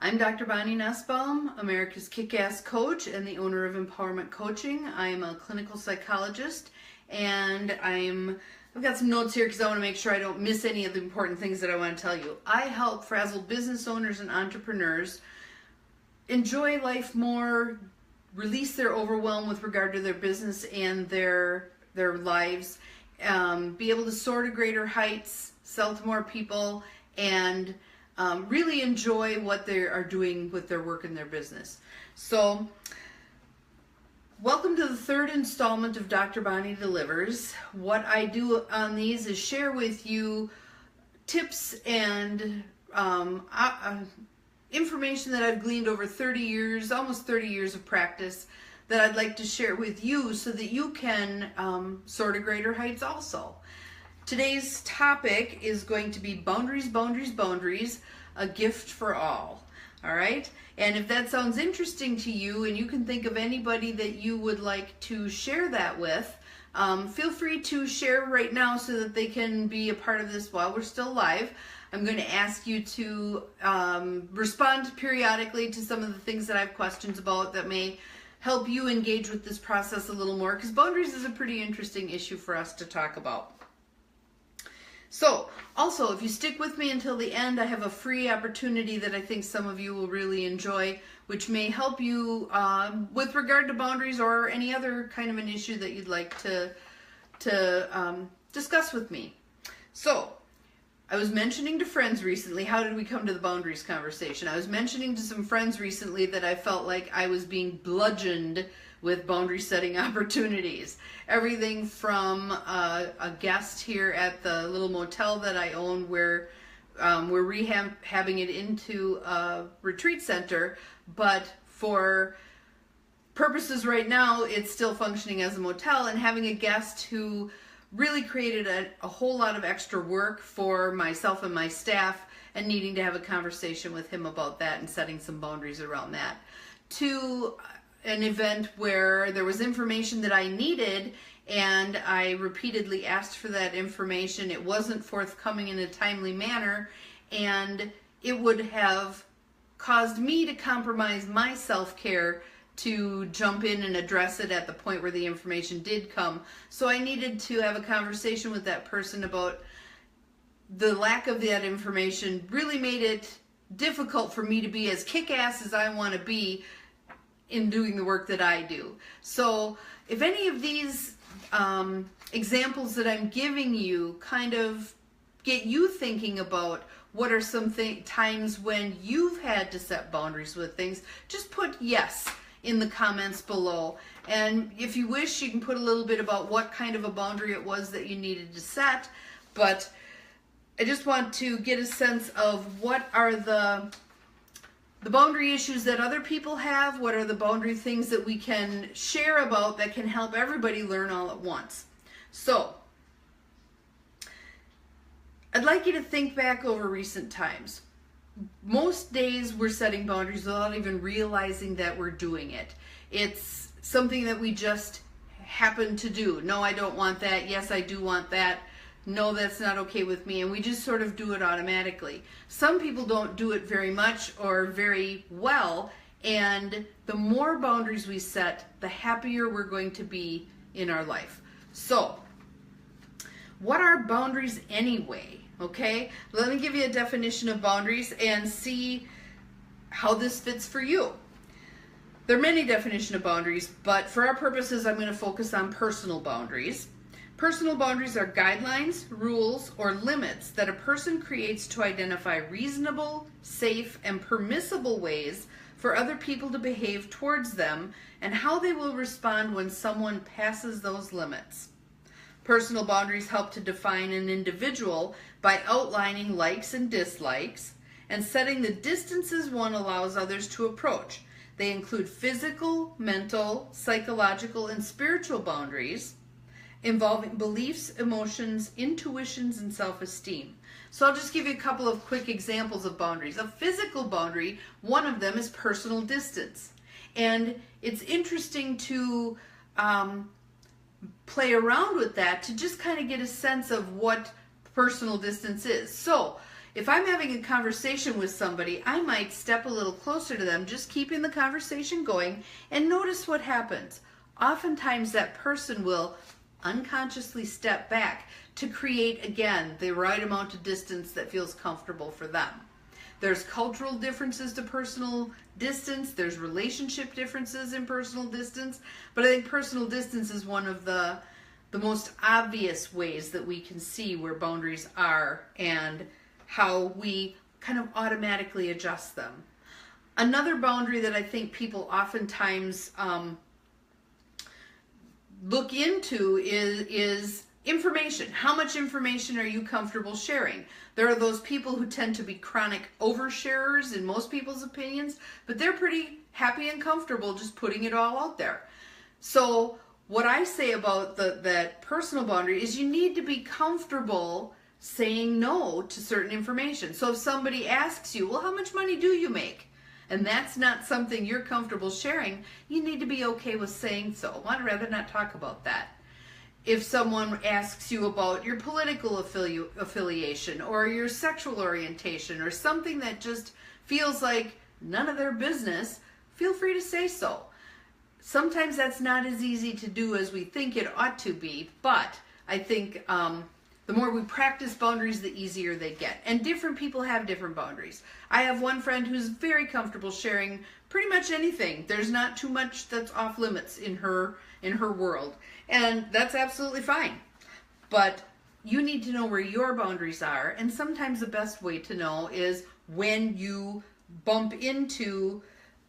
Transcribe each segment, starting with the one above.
I'm Dr. Bonnie Nussbaum, America's Kick-Ass Coach and the owner of Empowerment Coaching. I'm a clinical psychologist, and I've got some notes here because I want to make sure I don't miss any of the important things that I want to tell you. I help frazzled business owners and entrepreneurs enjoy life more, release their overwhelm with regard to their business and their lives, be able to soar to greater heights, sell to more people, and really enjoy what they are doing with their work and their business. So, welcome to the third installment of Dr. Bonnie Delivers. What I do on these is share with you tips and information that I've gleaned over 30 years, almost 30 years of practice, that I'd like to share with you so that you can soar to greater heights also. Today's topic is going to be boundaries, boundaries, boundaries, a gift for all. All right? And if that sounds interesting to you and you can think of anybody that you would like to share that with, feel free to share right now so that they can be a part of this while we're still live. I'm going to ask you to respond periodically to some of the things that I have questions about that may help you engage with this process a little more, because boundaries is a pretty interesting issue for us to talk about. So, also, if you stick with me until the end, I have a free opportunity that I think some of you will really enjoy, which may help you with regard to boundaries or any other kind of an issue that you'd like to discuss with me. So, I was mentioning to friends recently, how did we come to the boundaries conversation? I was mentioning to some friends recently that I felt like I was being bludgeoned with boundary setting opportunities. Everything from a guest here at the little motel that I own, where we're rehabbing it into a retreat center, but for purposes right now, it's still functioning as a motel, and having a guest who really created a whole lot of extra work for myself and my staff, and needing to have a conversation with him about that and setting some boundaries around that. To an event where there was information that I needed and I repeatedly asked for that information. It wasn't forthcoming in a timely manner, and it would have caused me to compromise my self-care to jump in and address it at the point where the information did come. So I needed to have a conversation with that person about the lack of that information. Really made it difficult for me to be as kick-ass as I want to be in doing the work that I do. So if any of these examples that I'm giving you kind of get you thinking about what are some times when you've had to set boundaries with things, just put yes in the comments below. And if you wish, you can put a little bit about what kind of a boundary it was that you needed to set. But I just want to get a sense of what are the boundary issues that other people have, what are the boundary things that we can share about that can help everybody learn all at once. So, I'd like you to think back over recent times. Most days we're setting boundaries without even realizing that we're doing it. It's something that we just happen to do. No, I don't want that. Yes, I do want that. No, that's not okay with me. And we just sort of do it automatically. Some people don't do it very much or very well. And the more boundaries we set, the happier we're going to be in our life. So, what are boundaries anyway? Okay, let me give you a definition of boundaries and see how this fits for you. There are many definitions of boundaries, but for our purposes, I'm going to focus on personal boundaries. Personal boundaries are guidelines, rules, or limits that a person creates to identify reasonable, safe, and permissible ways for other people to behave towards them and how they will respond when someone passes those limits. Personal boundaries help to define an individual by outlining likes and dislikes and setting the distances one allows others to approach. They include physical, mental, psychological, and spiritual boundaries involving beliefs, emotions, intuitions, and self-esteem. So I'll just give you a couple of quick examples of boundaries. A physical boundary, one of them is personal distance. And it's interesting to play around with that to just kind of get a sense of what personal distance is. So if I'm having a conversation with somebody, I might step a little closer to them, just keeping the conversation going, and notice what happens. Oftentimes that person will unconsciously step back to create, again, the right amount of distance that feels comfortable for them. There's cultural differences to personal distance. There's relationship differences in personal distance. But I think personal distance is one of the most obvious ways that we can see where boundaries are and how we kind of automatically adjust them. Another boundary that I think people oftentimes look into is information. How much information are you comfortable sharing? There are those people who tend to be chronic oversharers in most people's opinions, but they're pretty happy and comfortable just putting it all out there. So what I say about that personal boundary is you need to be comfortable saying no to certain information. So if somebody asks you, well, how much money do you make? And that's not something you're comfortable sharing, you need to be okay with saying so. I'd rather not talk about that. If someone asks you about your political affiliation or your sexual orientation or something that just feels like none of their business, feel free to say so. Sometimes that's not as easy to do as we think it ought to be, but I think the more we practice boundaries, the easier they get. And different people have different boundaries. I have one friend who's very comfortable sharing pretty much anything. There's not too much that's off limits in her world. And that's absolutely fine. But you need to know where your boundaries are. And sometimes the best way to know is when you bump into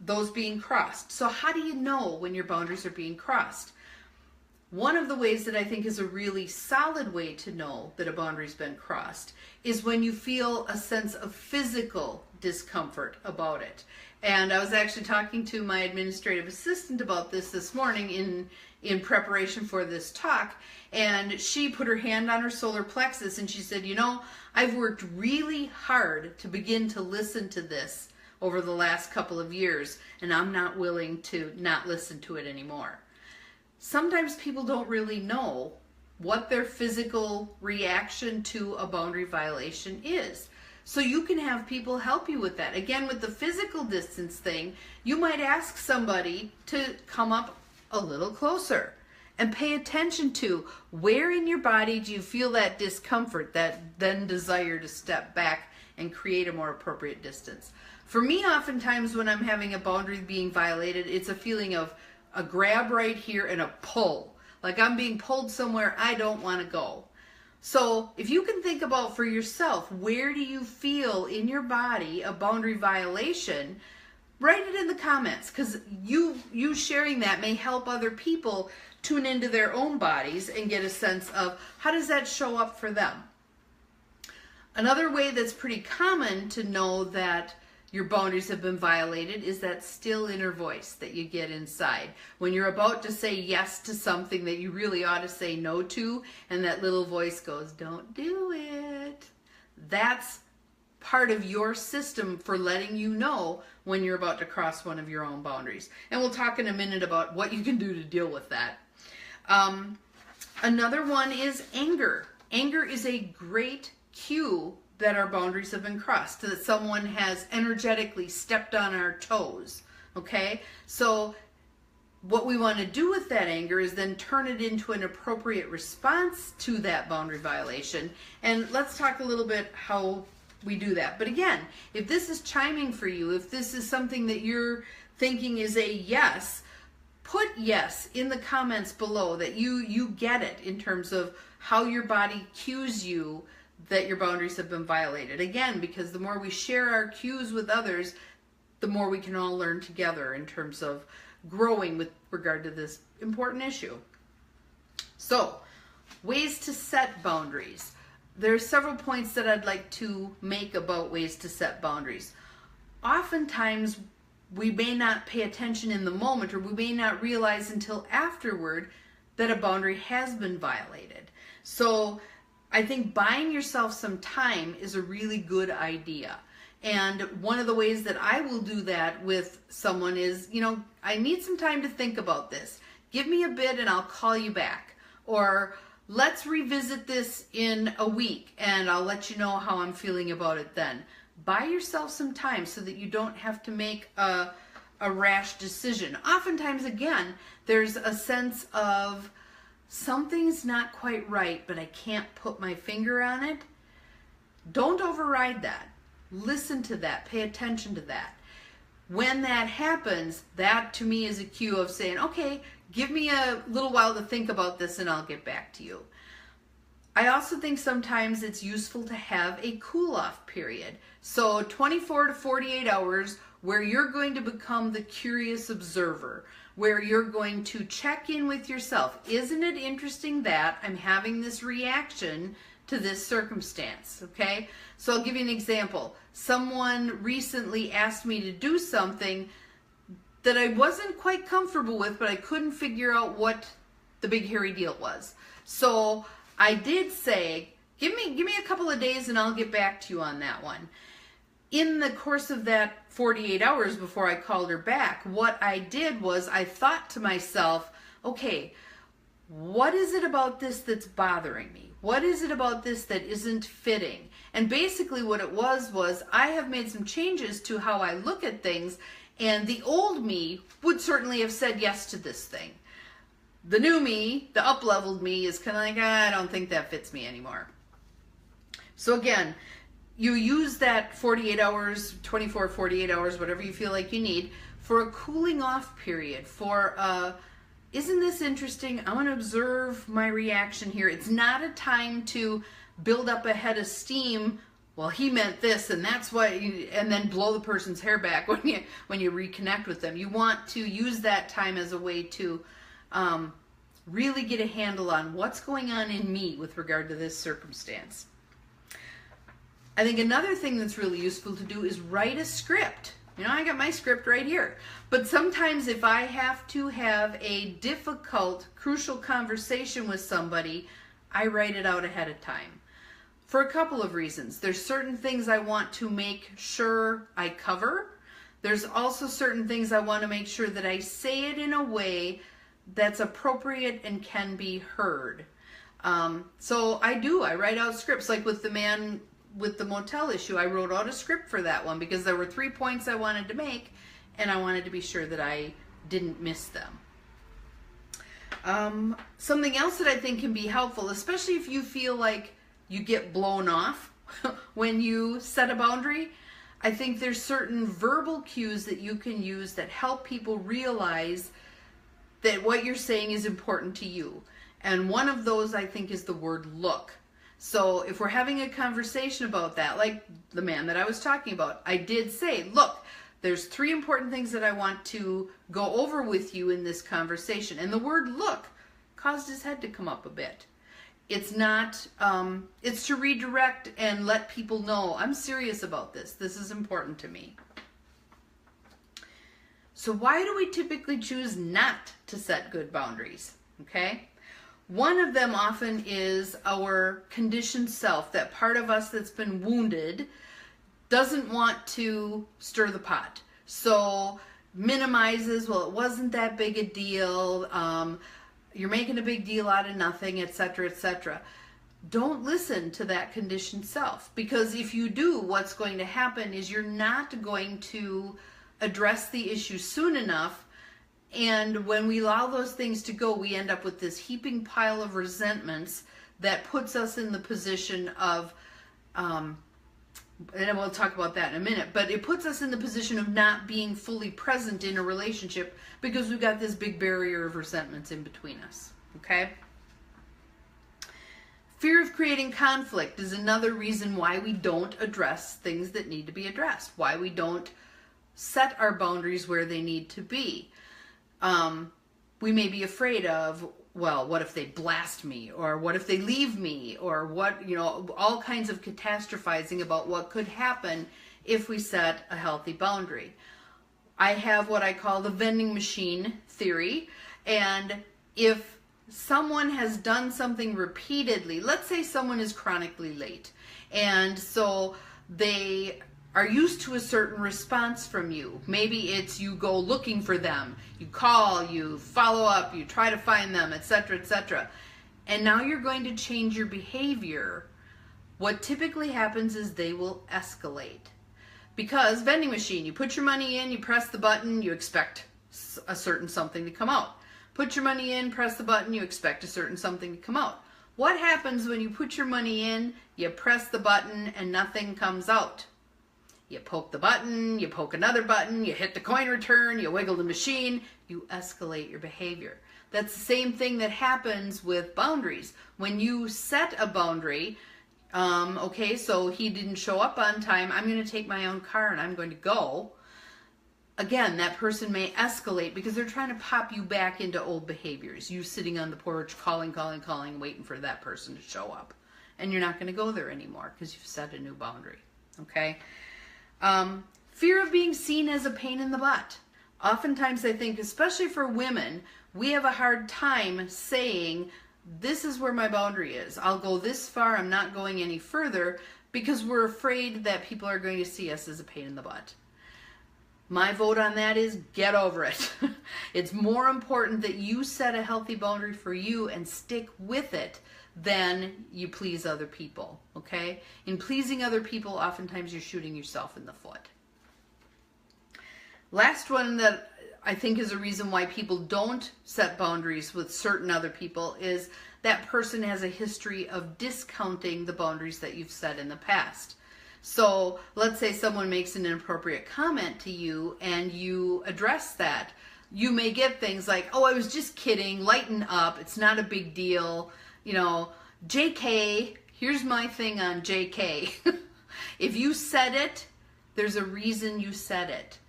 those being crossed. So how do you know when your boundaries are being crossed? One of the ways that I think is a really solid way to know that a boundary's been crossed is when you feel a sense of physical discomfort about it. And I was actually talking to my administrative assistant about this morning in preparation for this talk, and she put her hand on her solar plexus and she said, you know, I've worked really hard to begin to listen to this over the last couple of years, and I'm not willing to not listen to it anymore. Sometimes people don't really know what their physical reaction to a boundary violation is. So you can have people help you with that. Again, with the physical distance thing, you might ask somebody to come up a little closer and pay attention to where in your body do you feel that discomfort, that then desire to step back and create a more appropriate distance. For me, oftentimes when I'm having a boundary being violated, it's a feeling of a grab right here and a pull. Like I'm being pulled somewhere I don't want to go. So if you can think about for yourself, where do you feel in your body a boundary violation, write it in the comments, because you sharing that may help other people tune into their own bodies and get a sense of how does that show up for them. Another way that's pretty common to know that your boundaries have been violated is that still inner voice that you get inside. When you're about to say yes to something that you really ought to say no to, and that little voice goes, don't do it. That's part of your system for letting you know when you're about to cross one of your own boundaries. And we'll talk in a minute about what you can do to deal with that. Another one is anger. Anger is a great cue that our boundaries have been crossed, that someone has energetically stepped on our toes, okay? So what we want to do with that anger is then turn it into an appropriate response to that boundary violation. And let's talk a little bit how we do that. But again, if this is chiming for you, if this is something that you're thinking is a yes, put yes in the comments below that you get it in terms of how your body cues you that your boundaries have been violated. Again, because the more we share our cues with others, the more we can all learn together in terms of growing with regard to this important issue. So, ways to set boundaries. There are several points that I'd like to make about ways to set boundaries. Oftentimes, we may not pay attention in the moment, or we may not realize until afterward that a boundary has been violated. So, I think buying yourself some time is a really good idea. And one of the ways that I will do that with someone is, you know, I need some time to think about this. Give me a bit and I'll call you back. Or let's revisit this in a week and I'll let you know how I'm feeling about it then. Buy yourself some time so that you don't have to make a rash decision. Oftentimes, again, there's a sense of something's not quite right, but I can't put my finger on it. Don't override that. Listen to that. Pay attention to that. When that happens, that to me is a cue of saying, okay, give me a little while to think about this and I'll get back to you. I also think sometimes it's useful to have a cool-off period. So 24 to 48 hours where you're going to become the curious observer, where you're going to check in with yourself. Isn't it interesting that I'm having this reaction to this circumstance? Okay, so I'll give you an example. Someone recently asked me to do something that I wasn't quite comfortable with, but I couldn't figure out what the big hairy deal was. So I did say, give me a couple of days and I'll get back to you on that one. In the course of that 48 hours before I called her back, what I did was I thought to myself, okay, what is it about this that's bothering me? What is it about this that isn't fitting? And basically what it was I have made some changes to how I look at things, and the old me would certainly have said yes to this thing. The new me, the up-leveled me, is kind of like, I don't think that fits me anymore. So again, you use that 48 hours, 24, 48 hours, whatever you feel like you need, for a cooling off period, for isn't this interesting? I want to observe my reaction here. It's not a time to build up a head of steam. Well, he meant this, and that's what, and then blow the person's hair back when you reconnect with them. You want to use that time as a way to really get a handle on what's going on in me with regard to this circumstance. I think another thing that's really useful to do is write a script. You know, I got my script right here. But sometimes if I have to have a difficult, crucial conversation with somebody, I write it out ahead of time. For a couple of reasons. There's certain things I want to make sure I cover. There's also certain things I want to make sure that I say it in a way that's appropriate and can be heard. So I write out scripts, like with the man with the motel issue. I wrote out a script for that one because there were 3 points I wanted to make and I wanted to be sure that I didn't miss them. Something else that I think can be helpful, especially if you feel like you get blown off when you set a boundary, I think there's certain verbal cues that you can use that help people realize that what you're saying is important to you. And one of those, I think, is the word look. So if we're having a conversation about that, like the man that I was talking about, I did say, look, there's 3 important things that I want to go over with you in this conversation. And the word look caused his head to come up a bit. It's not, it's to redirect and let people know I'm serious about this. This is important to me. So why do we typically choose not to set good boundaries? Okay? One of them often is our conditioned self, that part of us that's been wounded doesn't want to stir the pot. So minimizes, well, it wasn't that big a deal, you're making a big deal out of nothing, etc., etc. Don't listen to that conditioned self, because if you do, what's going to happen is you're not going to address the issue soon enough. And when we allow those things to go, we end up with this heaping pile of resentments that puts us in the position of, and we'll talk about that in a minute, but it puts us in the position of not being fully present in a relationship because we've got this big barrier of resentments in between us, okay? Fear of creating conflict is another reason why we don't address things that need to be addressed, why we don't set our boundaries where they need to be. We may be afraid of, well, what if they blast me? Or what if they leave me? Or what, you know, all kinds of catastrophizing about what could happen if we set a healthy boundary. I have what I call the vending machine theory. And if someone has done something repeatedly, let's say someone is chronically late, and so they are used to a certain response from you. Maybe it's you go looking for them, you call, you follow up, you try to find them, etc., etc. and now you're going to change your behavior, what typically happens is they will escalate. Because vending machine, you put your money in, you press the button, you expect a certain something to come out. Put your money in, press the button, you expect a certain something to come out. What happens when you put your money in, you press the button, and nothing comes out? You poke the button, you poke another button, you hit the coin return, you wiggle the machine, you escalate your behavior. That's the same thing that happens with boundaries. When you set a boundary, okay, so he didn't show up on time, I'm going to take my own car and I'm going to go. Again, that person may escalate because they're trying to pop you back into old behaviors. You sitting on the porch, calling, waiting for that person to show up. And you're not going to go there anymore because you've set a new boundary. Okay? Fear of being seen as a pain in the butt. Oftentimes I think, especially for women, we have a hard time saying, this is where my boundary is. I'll go this far, I'm not going any further, because we're afraid that people are going to see us as a pain in the butt. My vote on that is get over it. It's more important that you set a healthy boundary for you and stick with it than you please other people, okay? In pleasing other people, oftentimes you're shooting yourself in the foot. Last one that I think is a reason why people don't set boundaries with certain other people is that person has a history of discounting the boundaries that you've set in the past. So let's say someone makes an inappropriate comment to you and you address that. You may get things like, oh, I was just kidding, lighten up, it's not a big deal. You know, JK, here's my thing on JK. If you said it, there's a reason you said it.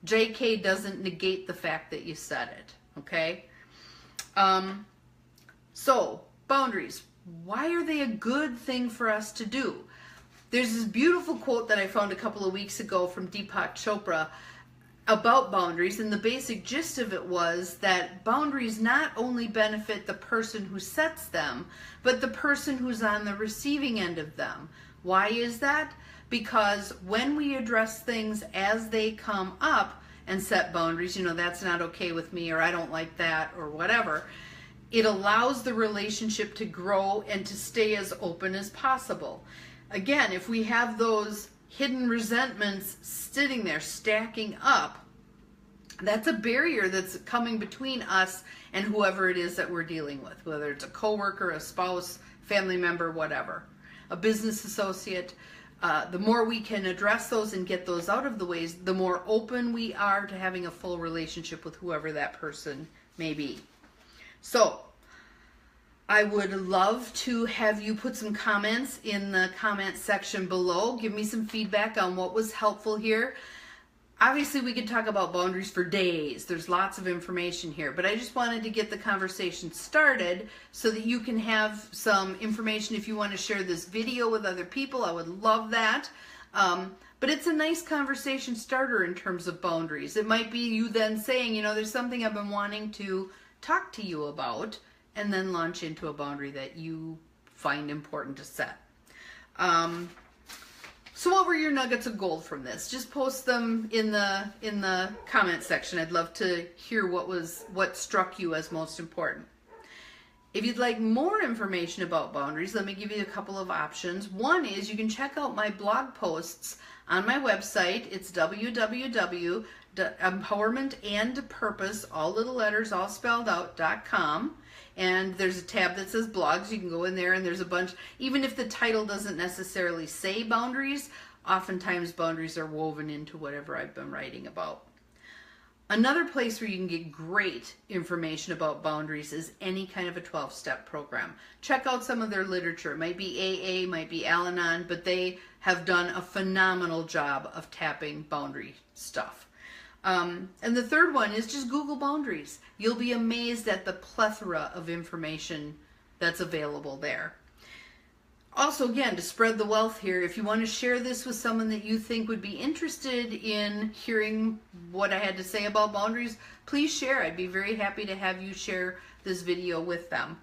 JK doesn't negate the fact that you said it, okay? So, boundaries. Why are they a good thing for us to do? There's this beautiful quote that I found a couple of weeks ago from Deepak Chopra about boundaries, and the basic gist of it was that boundaries not only benefit the person who sets them, but the person who's on the receiving end of them. Why is that? Because when we address things as they come up and set boundaries, you know, that's not okay with me, or I don't like that, or whatever, it allows the relationship to grow and to stay as open as possible. Again, if we have those hidden resentments sitting there, stacking up, that's a barrier that's coming between us and whoever it is that we're dealing with, whether it's a coworker, a spouse, family member, whatever, a business associate. The more we can address those and get those out of the ways, the more open we are to having a full relationship with whoever that person may be. So, I would love to have you put some comments in the comment section below. Give me some feedback on what was helpful here. Obviously, we could talk about boundaries for days. There's lots of information here, but I just wanted to get the conversation started so that you can have some information if you want to share this video with other people. I would love that. But it's a nice conversation starter in terms of boundaries. It might be you then saying, you know, there's something I've been wanting to talk to you about, and then launch into a boundary that you find important to set. So what were your nuggets of gold from this? Just post them in the comment section. I'd love to hear what struck you as most important. If you'd like more information about boundaries, let me give you a couple of options. One is you can check out my blog posts on my website. It's www.empowermentandpurpose, all little letters, all spelled out, .com. And there's a tab that says blogs. You can go in there and there's a bunch, even if the title doesn't necessarily say boundaries, oftentimes boundaries are woven into whatever I've been writing about. Another place where you can get great information about boundaries is any kind of a 12-step program. Check out some of their literature. It might be AA, might be Al-Anon, but they have done a phenomenal job of tapping boundary stuff. And the third one is just Google boundaries. You'll be amazed at the plethora of information that's available there. Also, again, to spread the wealth here, if you want to share this with someone that you think would be interested in hearing what I had to say about boundaries, please share. I'd be very happy to have you share this video with them.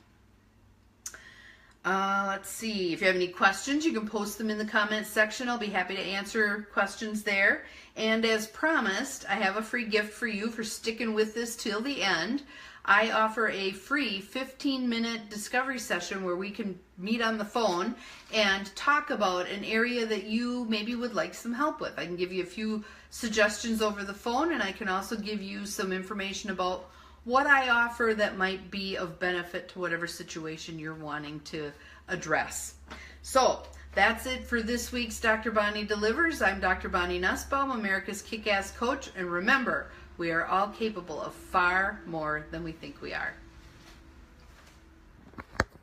Let's see. If you have any questions, you can post them in the comments section. I'll be happy to answer questions there. And as promised, I have a free gift for you for sticking with this till the end. I offer a free 15-minute discovery session where we can meet on the phone and talk about an area that you maybe would like some help with. I can give you a few suggestions over the phone, and I can also give you some information about what I offer that might be of benefit to whatever situation you're wanting to address. So that's it for this week's Dr. Bonnie Delivers. I'm Dr. Bonnie Nussbaum, America's Kick-Ass Coach, and remember, we are all capable of far more than we think we are.